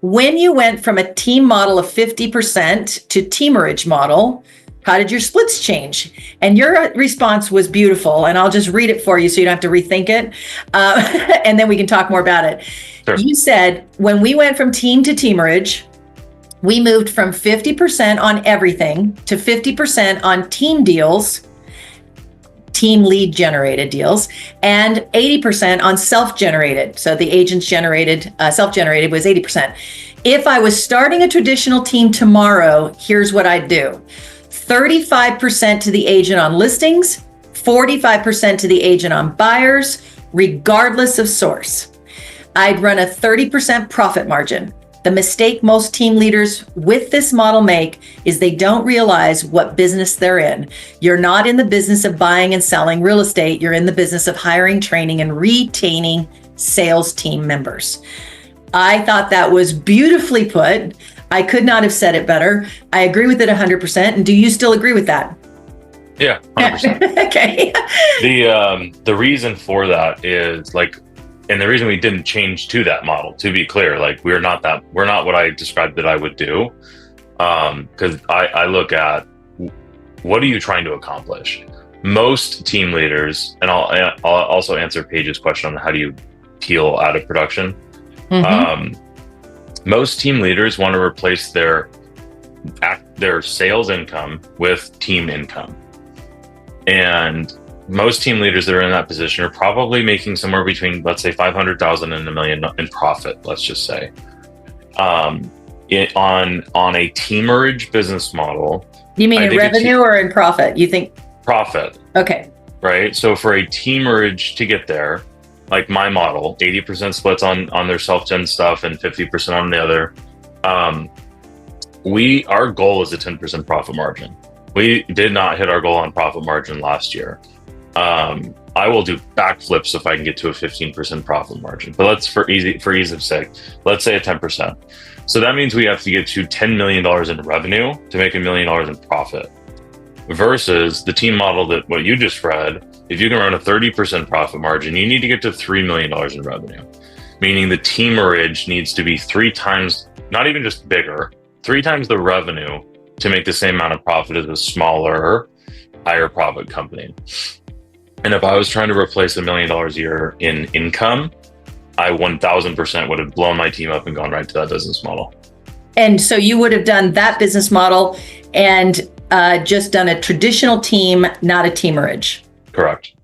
When you went from a team model of 50% to teamerage model, how did your splits change? And your response was beautiful. And I'll just read it for you so you don't have to rethink it. And then we can talk more about it. Sure. You said, when we went from team to teamerage, we moved from 50% on everything to 50% on team deals, team lead generated deals, and 80% on self-generated. So the agents generated, self-generated was 80%. If I was starting a traditional team tomorrow, here's what I'd do. 35% to the agent on listings, 45% to the agent on buyers, regardless of source. I'd run a 30% profit margin. The mistake most team leaders with this model make is they don't realize what business they're in. You're not in the business of buying and selling real estate. You're in the business of hiring, training, and retaining sales team members. I thought that was beautifully put. I could not have said it better. I agree with it 100%. And do you still agree with that? Yeah, 100%. Okay. The reason for that is and the reason we didn't change to that model, to be clear, we're not what I described that I would do. Because I look at, what are you trying to accomplish? Most team leaders, and I'll also answer Paige's question on how do you peel out of production. Mm-hmm. Most team leaders want to replace their sales income with team income. And most team leaders that are in that position are probably making somewhere between, let's say, 500,000 and $1 million in profit, let's just say. On a teamerage business model. You mean in revenue or in profit? You think? Profit. Okay. Right. So for a teamerage to get there, like my model, 80% splits on their self-gen stuff and 50% on the other. Our goal is a 10% profit margin. We did not hit our goal on profit margin last year. I will do backflips if I can get to a 15% profit margin, but let's for ease of sake, let's say a 10%. So that means we have to get to $10 million in revenue to make $1 million in profit, versus the team model that what you just read. If you can run a 30% profit margin, you need to get to $3 million in revenue, meaning the teamerage needs to be 3 times, not even just bigger, 3 times the revenue to make the same amount of profit as a smaller, higher profit company. And if I was trying to replace $1 million a year in income, I 1000% would have blown my team up and gone right to that business model. And so you would have done that business model and just done a traditional team, not a teamerage. Correct.